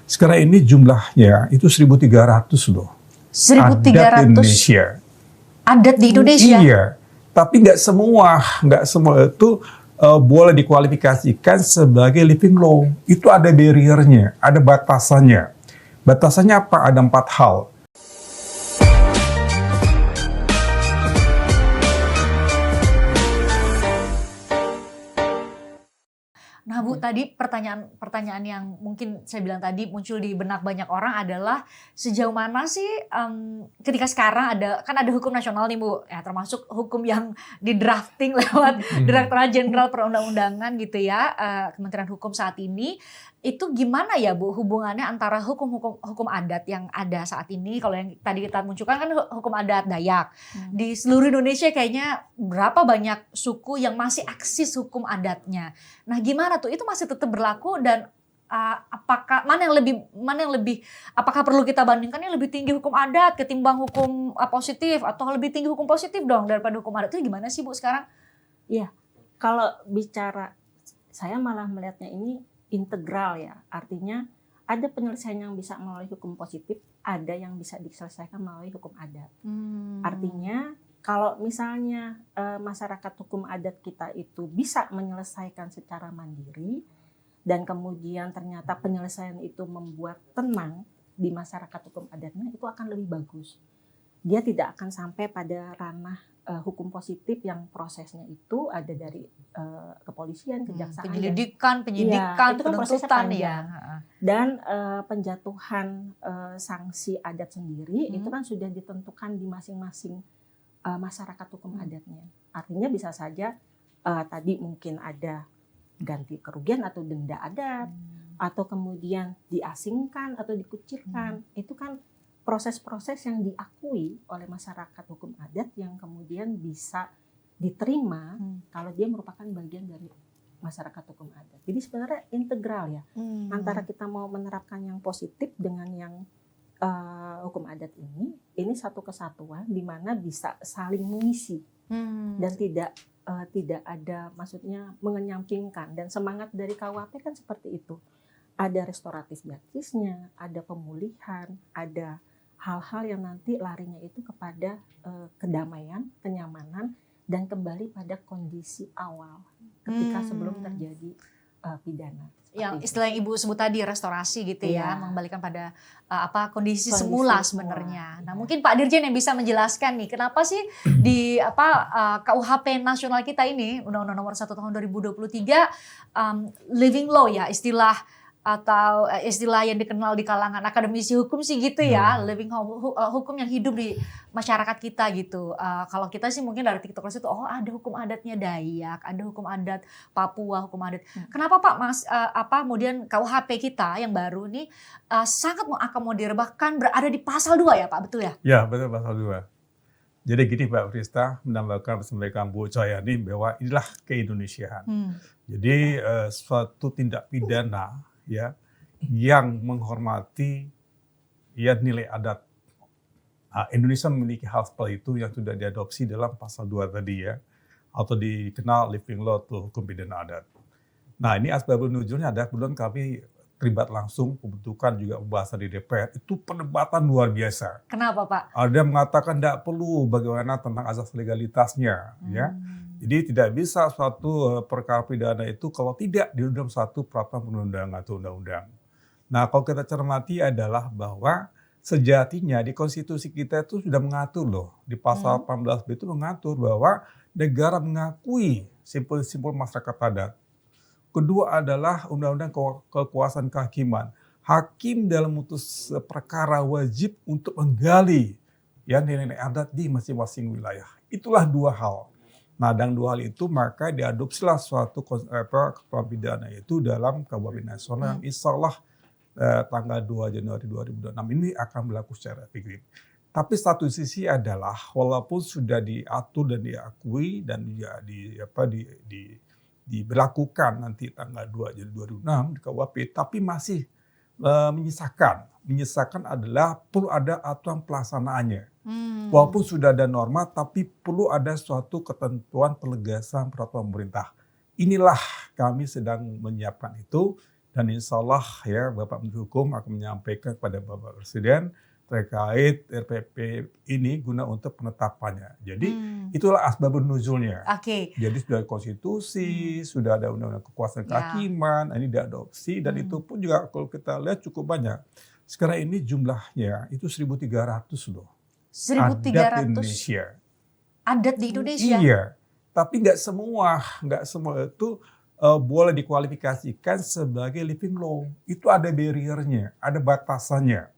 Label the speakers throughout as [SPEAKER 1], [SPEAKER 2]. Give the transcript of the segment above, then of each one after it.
[SPEAKER 1] Sekarang ini jumlahnya itu 1.300 loh.
[SPEAKER 2] 1.300
[SPEAKER 1] adat Indonesia.
[SPEAKER 2] Adat di Indonesia?
[SPEAKER 1] Iya, tapi nggak semua itu boleh dikualifikasikan sebagai living law. Itu ada barriernya, ada batasannya. Batasannya apa? Ada 4 hal.
[SPEAKER 2] Nah Bu, tadi pertanyaan yang mungkin saya bilang tadi muncul di benak banyak orang adalah sejauh mana sih ketika sekarang ada hukum nasional nih Bu, ya termasuk hukum yang di drafting lewat Direktorat Jenderal Perundang-undangan gitu ya, Kementerian Hukum saat ini. Itu gimana ya Bu hubungannya antara hukum adat yang ada saat ini, kalau yang tadi kita munculkan kan hukum adat Dayak. Di seluruh Indonesia kayaknya berapa banyak suku yang masih eksis hukum adatnya. Nah gimana tuh, itu masih tetap berlaku dan apakah mana yang lebih apakah perlu kita bandingkan yang lebih tinggi hukum adat ketimbang hukum positif, atau lebih tinggi hukum positif dong daripada hukum adat? Itu gimana sih Bu sekarang?
[SPEAKER 3] Iya, kalau bicara saya malah melihatnya ini integral ya, artinya ada penyelesaian yang bisa melalui hukum positif, ada yang bisa diselesaikan melalui hukum adat. Artinya kalau misalnya masyarakat hukum adat kita itu bisa menyelesaikan secara mandiri dan kemudian ternyata penyelesaian itu membuat tenang di masyarakat hukum adatnya, itu akan lebih bagus. Dia tidak akan sampai pada ranah hukum positif yang prosesnya itu ada dari kepolisian, kejaksaan,
[SPEAKER 2] penyidikan,
[SPEAKER 3] ya, itu kan prosesnya
[SPEAKER 2] penuntutan
[SPEAKER 3] panjang.
[SPEAKER 2] ya.
[SPEAKER 3] Dan penjatuhan sanksi adat sendiri itu kan sudah ditentukan di masing-masing masyarakat hukum adatnya. Artinya bisa saja tadi mungkin ada ganti kerugian atau denda adat, atau kemudian diasingkan atau dikucilkan. Itu kan proses-proses yang diakui oleh masyarakat hukum adat yang kemudian bisa diterima kalau dia merupakan bagian dari masyarakat hukum adat. Jadi sebenarnya integral ya, antara kita mau menerapkan yang positif dengan yang hukum adat ini satu kesatuan di mana bisa saling mengisi dan tidak ada maksudnya mengenyampingkan. Dan semangat dari KUHP kan seperti itu. Ada restoratif justice-nya, ada pemulihan, ada hal-hal yang nanti larinya itu kepada kedamaian, kenyamanan, dan kembali pada kondisi awal ketika sebelum terjadi pidana.
[SPEAKER 2] Yang istilah yang Ibu sebut tadi restorasi gitu ya, mengembalikan pada kondisi semula sebenarnya. Nah mungkin Pak Dirjen yang bisa menjelaskan nih, kenapa sih di KUHP nasional kita ini, Undang-Undang Nomor 1 Tahun 2023 living law ya istilah, atau istilah yang dikenal di kalangan akademisi hukum sih gitu ya, living hukum yang hidup di masyarakat kita gitu. Kalau kita sih mungkin dari TikTokers itu, ada hukum adatnya Dayak, ada hukum adat Papua, hukum adat. Kenapa Pak kemudian KUHP kita yang baru nih sangat mengakomodir, bahkan berada di pasal 2 ya Pak, betul ya?
[SPEAKER 1] Ya betul, pasal 2. Jadi gini Pak Prista, menambahkan sampaikan Bu Cahyani bahwa inilah keindonesiaan. Jadi suatu tindak pidana ya yang menghormati ya nilai adat. Indonesia memiliki hal seperti itu yang sudah diadopsi dalam pasal 2 tadi ya, atau dikenal living law atau hukum pidana adat. Nah ini asbabun nuzulnya ada, kemudian kami terlibat langsung pembentukan juga pembahasan di DPR, itu perdebatan luar biasa.
[SPEAKER 2] Kenapa Pak?
[SPEAKER 1] Ada yang mengatakan tidak perlu bagaimana tentang asas legalitasnya ya. Jadi tidak bisa suatu perkara pidana itu kalau tidak di dalam satu peraturan perundang-undangan atau undang-undang. Nah kalau kita cermati adalah bahwa sejatinya di konstitusi kita itu sudah mengatur loh. Di pasal 18B itu mengatur bahwa negara mengakui simpul-simpul masyarakat adat. Kedua adalah undang-undang kekuasaan kehakiman. Hakim dalam memutus perkara wajib untuk menggali ya nilai-nilai adat di masing-masing wilayah. Itulah 2 hal. Nah, dengan 2 hal itu maka diadopsilah suatu ketentuan pidana itu dalam KUHP nasional yang insya Allah tanggal 2 Januari 2026 ini akan berlaku secara efektif. Tapi satu sisi adalah walaupun sudah diatur dan diakui dan diberlakukan nanti tanggal 2 Januari 2026 di KUHP, tapi masih menyisakan adalah perlu ada aturan pelaksanaannya. Walaupun sudah ada norma, tapi perlu ada suatu ketentuan penegasan peraturan pemerintah. Inilah kami sedang menyiapkan itu, Dan insya Allah ya Bapak Menteri Hukum akan menyampaikan kepada Bapak Presiden terkait RPP ini guna untuk penetapannya. Jadi itulah asbabun nuzulnya.
[SPEAKER 2] Oke.
[SPEAKER 1] Jadi sudah ada konstitusi, sudah ada undang-undang kekuasaan kehakiman, ini diadopsi dan itu pun juga kalau kita lihat cukup banyak. Sekarang ini jumlahnya itu 1.300 loh.
[SPEAKER 2] 1.300
[SPEAKER 1] adat di Indonesia.
[SPEAKER 2] Adat di Indonesia.
[SPEAKER 1] Iya, tapi nggak semua itu boleh dikualifikasikan sebagai living law. Itu ada barriernya, ada batasannya.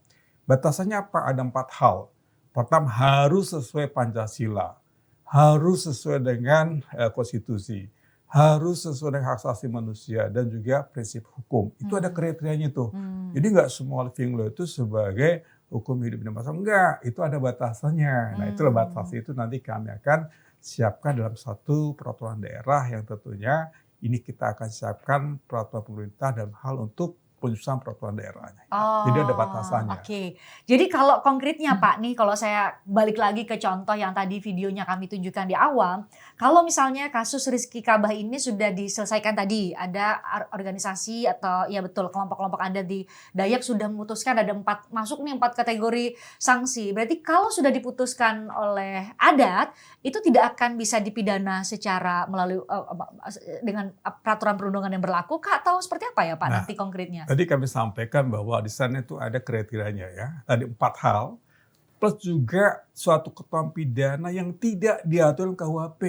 [SPEAKER 1] Batasannya apa? Ada 4 hal. Pertama, harus sesuai Pancasila, harus sesuai dengan konstitusi, harus sesuai dengan hak asasi manusia dan juga prinsip hukum. Itu ada kriterianya tuh. Jadi nggak semua living law itu sebagai hukum hidup dan masa. Enggak, itu ada batasannya. Nah, itulah batas itu nanti kami akan siapkan dalam satu peraturan daerah yang tentunya ini kita akan siapkan peraturan pemerintah dalam hal untuk penyusunan peraturan daerahnya. Jadi ada batasannya.
[SPEAKER 2] Oke. Jadi kalau konkretnya Pak nih, kalau saya balik lagi ke contoh yang tadi videonya kami tunjukkan di awal, kalau misalnya kasus Rizky Kabah ini sudah diselesaikan tadi, ada organisasi atau ya betul kelompok-kelompok adat di Dayak sudah memutuskan ada 4 kategori sanksi. Berarti kalau sudah diputuskan oleh adat, itu tidak akan bisa dipidana secara melalui dengan peraturan perundangan yang berlaku kah, atau seperti apa ya Pak nanti konkretnya?
[SPEAKER 1] Tadi kami sampaikan bahwa di sana itu ada kriterianya ya. Tadi 4 hal. Plus juga suatu ketentuan pidana yang tidak diatur dalam KUHP.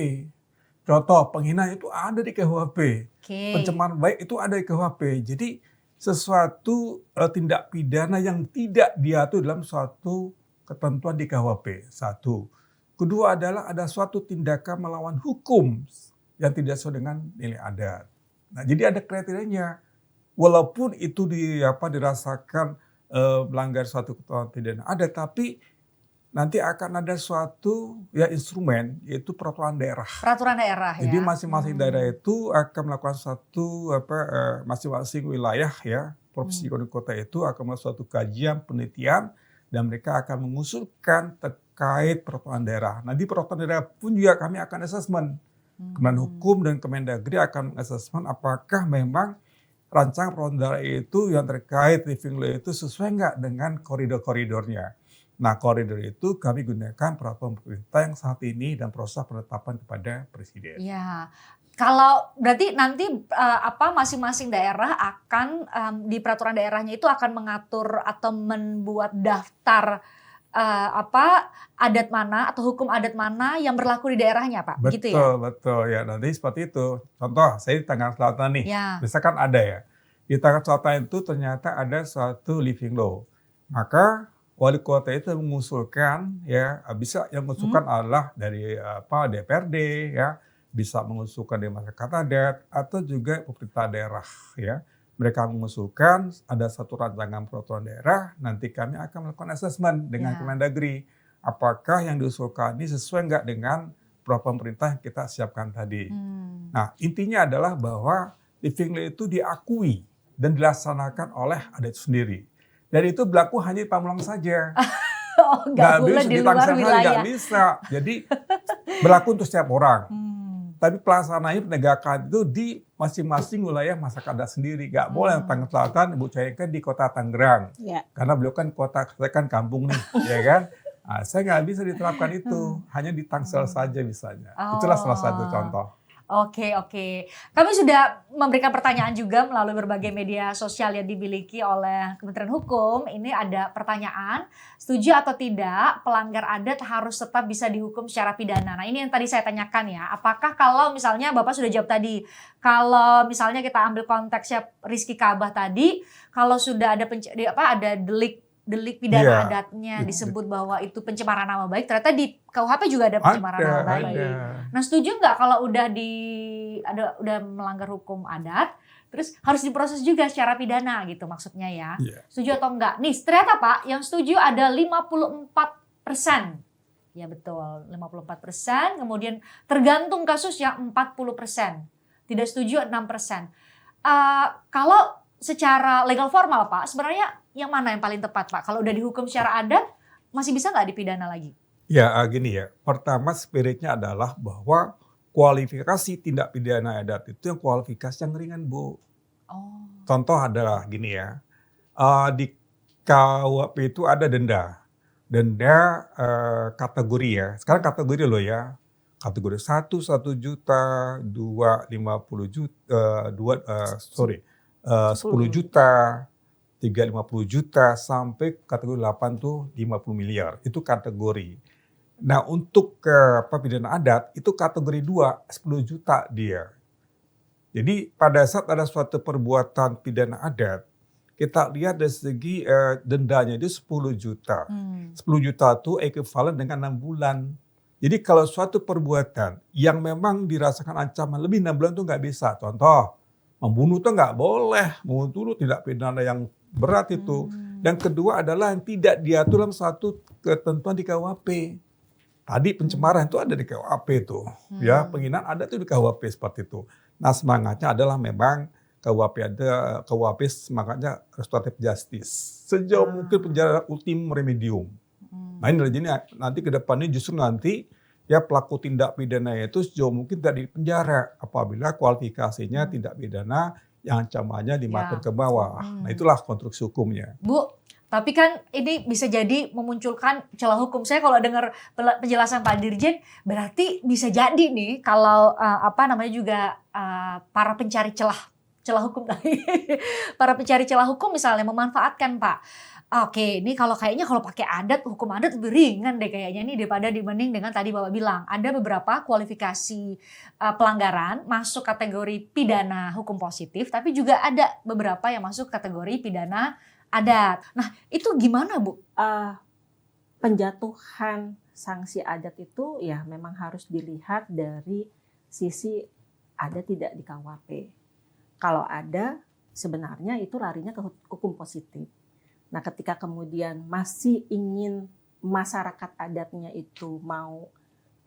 [SPEAKER 1] Contoh, penghinaan itu ada di KUHP. Pencemaran baik itu ada di KUHP. Jadi sesuatu tindak pidana yang tidak diatur dalam suatu ketentuan di KUHP. 1. Kedua adalah ada suatu tindakan melawan hukum yang tidak sesuai dengan nilai adat. Nah, jadi ada kriterianya. Walaupun itu dirasakan melanggar suatu ketentuan pidana ada, tapi nanti akan ada suatu instrumen yaitu peraturan daerah.
[SPEAKER 2] Peraturan daerah ya.
[SPEAKER 1] Jadi masing-masing daerah itu akan melakukan suatu masing-masing wilayah ya, provinsi kota itu akan melakukan suatu kajian penelitian dan mereka akan mengusulkan terkait peraturan daerah. Nanti peraturan daerah pun juga kami akan asesmen. Kementerian Hukum dan Kemendagri akan asesmen apakah memang rancangan peraturan daerah itu yang terkait living law itu sesuai nggak dengan koridor-koridornya. Nah, koridor itu kami gunakan peraturan pemerintah yang saat ini dan proses penetapan kepada Presiden.
[SPEAKER 2] Ya, kalau berarti nanti masing-masing daerah akan di peraturan daerahnya itu akan mengatur atau membuat daftar adat mana atau hukum adat mana yang berlaku di daerahnya, Pak?
[SPEAKER 1] Betul,
[SPEAKER 2] gitu ya?
[SPEAKER 1] betul. Ya, nanti seperti itu. Contoh, saya di Tangerang Selatan nih.
[SPEAKER 2] Ya.
[SPEAKER 1] Misalkan ada ya. Di Tangerang Selatan itu ternyata ada suatu living law. Maka wali kota itu mengusulkan ya, bisa yang mengusulkan adalah dari DPRD ya, bisa mengusulkan dari masyarakat adat atau juga pemerintah daerah ya. Mereka mengusulkan ada satu rancangan peraturan daerah, nanti kami akan melakukan asesmen dengan Kemendagri. Apakah yang diusulkan ini sesuai nggak dengan peraturan pemerintah yang kita siapkan tadi. Nah, intinya adalah bahwa living law itu diakui dan dilaksanakan oleh adat sendiri. Dan itu berlaku hanya di Pamulang saja.
[SPEAKER 2] Nggak boleh di luar wilayah.
[SPEAKER 1] Nggak bisa. Jadi berlaku untuk setiap orang. Tapi pelaksanaannya penegakan itu di masing-masing wilayah masyarakat adat sendiri. Nggak boleh Tangerang Selatan Ibu Cahaykan di kota Tangerang. Karena beliau kan kota, saya kan kampung nih, ya kan. Nah, saya nggak bisa diterapkan itu, hanya di Tangsel saja misalnya. Itulah salah satu contoh.
[SPEAKER 2] Oke. Kami sudah memberikan pertanyaan juga melalui berbagai media sosial yang dimiliki oleh Kementerian Hukum. Ini ada pertanyaan, setuju atau tidak pelanggar adat harus tetap bisa dihukum secara pidana? Nah, ini yang tadi saya tanyakan ya. Apakah kalau misalnya Bapak sudah jawab tadi, kalau misalnya kita ambil konteksnya Rizky Kabah tadi, kalau sudah ada delik pidana adatnya disebut bahwa itu pencemaran nama baik, ternyata di KUHP juga ada pencemaran nama baik. Nah, setuju nggak kalau udah melanggar hukum adat, terus harus diproses juga secara pidana gitu maksudnya ya? Setuju atau enggak? Nih, ternyata Pak, yang setuju ada 54%. Ya betul, 54%. Kemudian tergantung kasus ya 40%. Tidak setuju 6%. Kalau secara legal formal Pak, sebenarnya yang mana yang paling tepat Pak? Kalau udah dihukum secara adat, masih bisa nggak dipidana lagi?
[SPEAKER 1] Ya gini ya, pertama spiritnya adalah bahwa kualifikasi tindak pidana adat itu yang kualifikasi yang ringan Bu.
[SPEAKER 2] Oh.
[SPEAKER 1] Contoh adalah gini ya, di KUHP itu ada denda. Denda kategori ya. Sekarang kategori loh ya. Kategori 1 juta, 2 50 juta, 10 juta, 3 50 juta, sampai kategori 8 tuh 50 miliar. Itu kategori. Nah untuk pidana adat itu kategori 2, 10 juta dia. Jadi pada saat ada suatu perbuatan pidana adat, kita lihat dari segi dendanya itu 10 juta. 10 juta itu ekuivalen dengan 6 bulan. Jadi kalau suatu perbuatan yang memang dirasakan ancaman lebih 6 bulan itu nggak bisa. Contoh, membunuh itu nggak boleh. Membunuh tidak pidana yang berat itu. Dan kedua adalah yang tidak diatur dalam satu ketentuan di KUHP. Tadi pencemaran itu ada di KUHP itu. Ya, penghinaan ada itu di KUHP seperti itu. Nah semangatnya adalah memang KUHP semangatnya restoratif justice. Sejauh mungkin penjara ultimum remedium. Nah ini jadi nanti ke depannya justru nanti ya pelaku tindak pidana itu sejauh mungkin tidak di penjara apabila kualifikasinya tindak pidana yang ancamannya 5 tahun ke bawah. Nah itulah konstruksi hukumnya.
[SPEAKER 2] Bu, tapi kan ini bisa jadi memunculkan celah hukum. Saya kalau dengar penjelasan Pak Dirjen, berarti bisa jadi nih kalau juga para pencari celah hukum tadi, para pencari celah hukum misalnya memanfaatkan Pak. Oke, ini kayaknya kalau pakai adat, hukum adat lebih ringan deh kayaknya nih daripada dibanding dengan tadi Bapak bilang. Ada beberapa kualifikasi pelanggaran masuk kategori pidana hukum positif, tapi juga ada beberapa yang masuk kategori pidana adat. Nah, itu gimana, Bu?
[SPEAKER 3] Penjatuhan sanksi adat itu ya memang harus dilihat dari sisi ada tidak di KUHP. Kalau ada, sebenarnya itu larinya ke hukum positif. Nah, ketika kemudian masih ingin masyarakat adatnya itu mau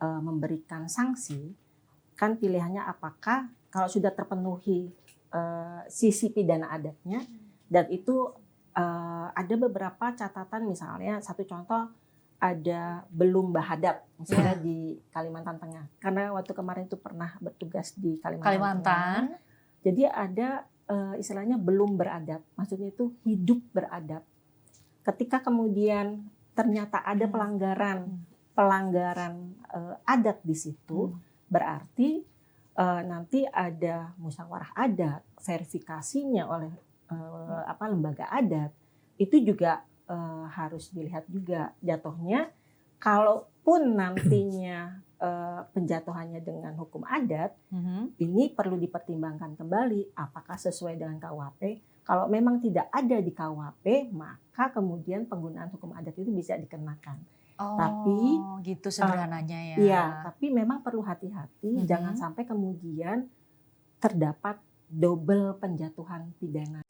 [SPEAKER 3] memberikan sanksi, kan pilihannya apakah kalau sudah terpenuhi sisi pidana adatnya, dan itu ada beberapa catatan, misalnya satu contoh ada belum bahadap misalnya di Kalimantan Tengah, karena waktu kemarin itu pernah bertugas di Kalimantan Tengah. Jadi ada istilahnya belum beradab, maksudnya itu hidup beradab. Ketika kemudian ternyata ada pelanggaran adat di situ, berarti nanti ada musyawarah adat, verifikasinya oleh lembaga adat, itu juga harus dilihat juga jatuhnya. Kalaupun nantinya penjatuhannya dengan hukum adat, ini perlu dipertimbangkan kembali apakah sesuai dengan KUHP. Kalau memang tidak ada di KUHP, maka kemudian penggunaan hukum adat itu bisa dikenakan. Tapi
[SPEAKER 2] gitu sederhananya ya.
[SPEAKER 3] Iya, tapi memang perlu hati-hati, jangan sampai kemudian terdapat double penjatuhan pidana.